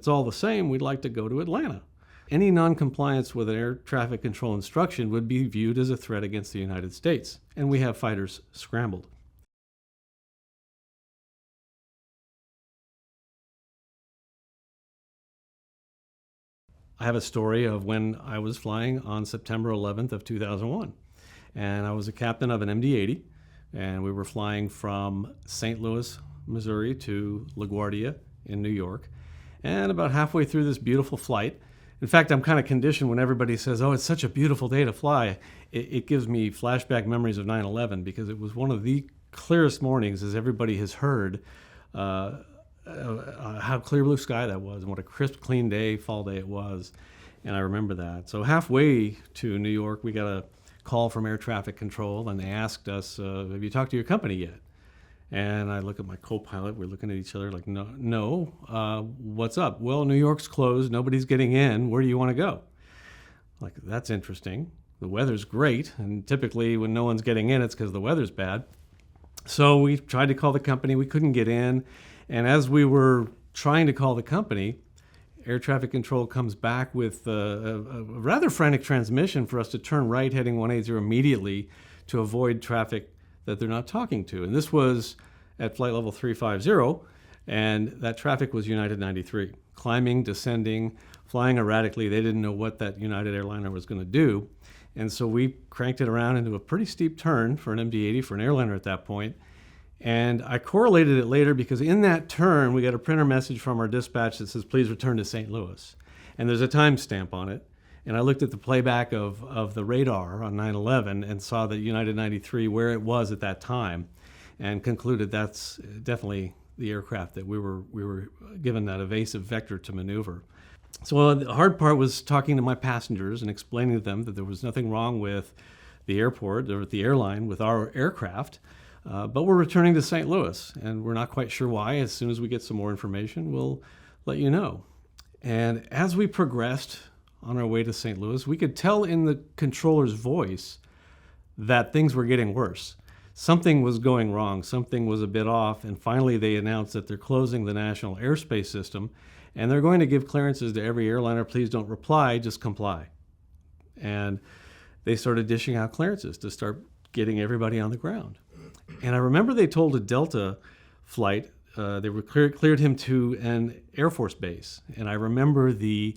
it's all the same, we'd like to go to Atlanta. Any noncompliance with an air traffic control instruction would be viewed as a threat against the United States, and we have fighters scrambled. I have a story of when I was flying on September 11th of 2001, and I was a captain of an MD-80, and we were flying from St. Louis, Missouri to LaGuardia in New York, and about halfway through this beautiful flight, in fact, I'm kind of conditioned when everybody says, oh, it's such a beautiful day to fly. It gives me flashback memories of 9/11 because it was one of the clearest mornings, as everybody has heard, how clear blue sky that was and what a crisp, clean day, fall day it was. And I remember that. So halfway to New York, we got a call from air traffic control, and they asked us, have you talked to your company yet? And I look at my co-pilot. We're looking at each other like, no. What's up? Well, New York's closed. Nobody's getting in. Where do you want to go? Like, that's interesting. The weather's great. And typically when no one's getting in, it's because the weather's bad. So we tried to call the company. We couldn't get in. And as we were trying to call the company, air traffic control comes back with a rather frantic transmission for us to turn right heading 180 immediately to avoid traffic that they're not talking to. And this was at flight level 350, and that traffic was United 93. Climbing, descending, flying erratically. They didn't know what that United airliner was going to do. And so we cranked it around into a pretty steep turn for an MD-80, for an airliner at that point. And I correlated it later because in that turn, we got a printer message from our dispatch that says, please return to St. Louis. And there's a timestamp on it. And I looked at the playback of the radar on 9/11 and saw that United 93, where it was at that time, and concluded that's definitely the aircraft that we were given that evasive vector to maneuver. So the hard part was talking to my passengers and explaining to them that there was nothing wrong with the airport or with the airline with our aircraft, but we're returning to St. Louis, and we're not quite sure why. As soon as we get some more information, we'll let you know. And as we progressed on our way to St. Louis, we could tell in the controller's voice that things were getting worse. Something was going wrong, something was a bit off, and finally they announced that they're closing the national airspace system, and they're going to give clearances to every airliner. Please don't reply, just comply. And they started dishing out clearances to start getting everybody on the ground. And I remember they told a Delta flight, they were cleared him to an Air Force base, and I remember the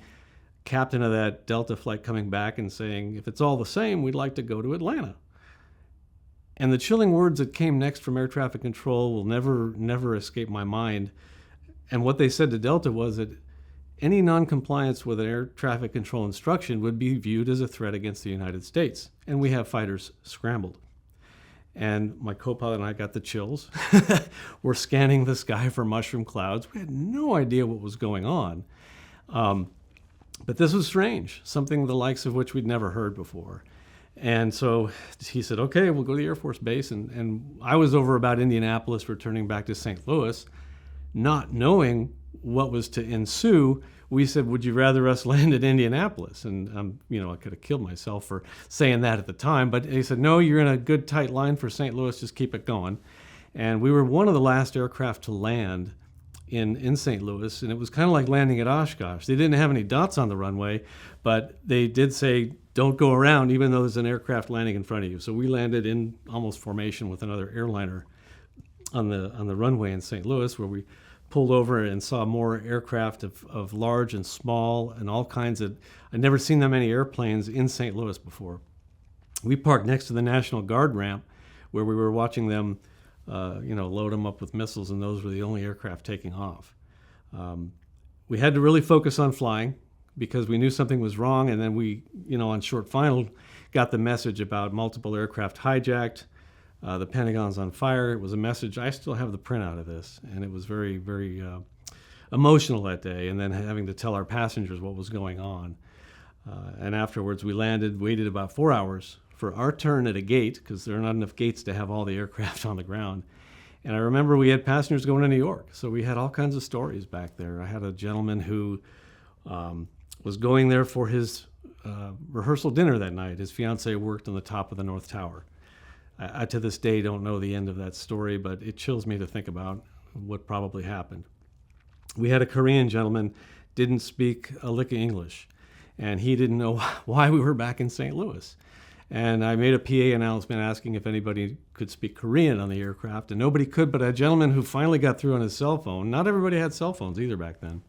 captain of that Delta flight coming back and saying, if it's all the same, we'd like to go to Atlanta. And the chilling words that came next from air traffic control will never escape my mind. And what they said to Delta was that any noncompliance with an air traffic control instruction would be viewed as a threat against the United States, and we have fighters scrambled. And my co-pilot and I got the chills. We're scanning the sky for mushroom clouds. We had no idea what was going on. But this was strange, something the likes of which we'd never heard before. And so he said, okay, we'll go to the Air Force Base. And I was over about Indianapolis, returning back to St. Louis, not knowing what was to ensue. We said, would you rather us land at Indianapolis? And I could have killed myself for saying that at the time. But he said, no, you're in a good tight line for St. Louis, just keep it going. And we were one of the last aircraft to land in St. Louis, and it was kind of like landing at Oshkosh. They didn't have any dots on the runway, but they did say, don't go around, even though there's an aircraft landing in front of you. So we landed in almost formation with another airliner on the runway in St. Louis, where we pulled over and saw more aircraft of large and small and all kinds of, I'd never seen that many airplanes in St. Louis before. We parked next to the National Guard ramp where we were watching them load them up with missiles, and those were the only aircraft taking off. We had to really focus on flying because we knew something was wrong, and then we, on short final, got the message about multiple aircraft hijacked, the Pentagon's on fire. It was a message. I still have the printout of this, and it was very, very emotional that day, and then having to tell our passengers what was going on. And afterwards, we landed, waited about 4 hours for our turn at a gate, because there are not enough gates to have all the aircraft on the ground. And I remember we had passengers going to New York, so we had all kinds of stories back there. I had a gentleman who was going there for his rehearsal dinner that night. His fiancée worked on the top of the North Tower. I to this day don't know the end of that story, but it chills me to think about what probably happened. We had a Korean gentleman didn't speak a lick of English, and he didn't know why we were back in St. Louis. And I made a PA announcement asking if anybody could speak Korean on the aircraft, and nobody could, but a gentleman who finally got through on his cell phone. Not everybody had cell phones either back then.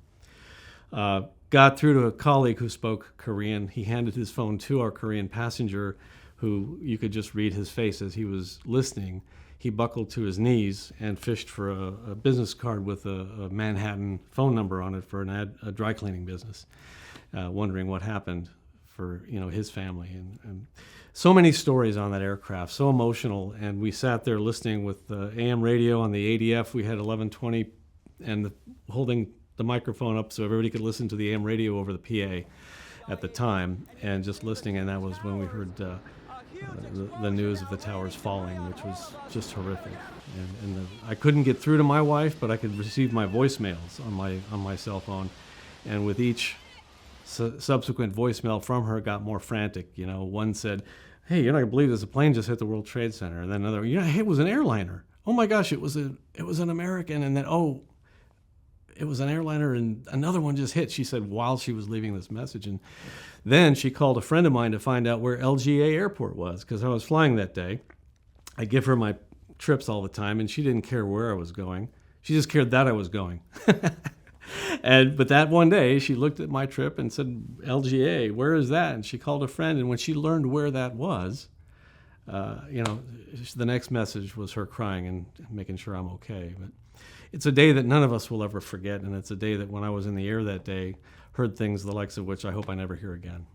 Got through to a colleague who spoke Korean. He handed his phone to our Korean passenger, who you could just read his face as he was listening. He buckled to his knees and fished for a business card with a Manhattan phone number on it for a dry cleaning business, wondering what happened for his family. And so many stories on that aircraft, so emotional. And we sat there listening with the AM radio on the ADF. We had 1120 and holding the microphone up so everybody could listen to the AM radio over the PA at the time, and just listening. And that was when we heard the news of the towers falling, which was just horrific. And I couldn't get through to my wife, but I could receive my voicemails on my cell phone. And with each subsequent voicemail from her, got more frantic. One said, "Hey, you're not gonna believe this. A plane just hit the World Trade Center." And then another, "Hey, it was an airliner. Oh my gosh, it was an American." And then, "Oh, it was an airliner, and another one just hit," she said while she was leaving this message. And then she called a friend of mine to find out where LGA Airport was, because I was flying that day. I give her my trips all the time, and she didn't care where I was going. She just cared that I was going. But that one day, she looked at my trip and said, "LGA, where is that?" And she called a friend, and when she learned where that was, the next message was her crying and making sure I'm okay. But it's a day that none of us will ever forget, and it's a day that when I was in the air that day, heard things the likes of which I hope I never hear again.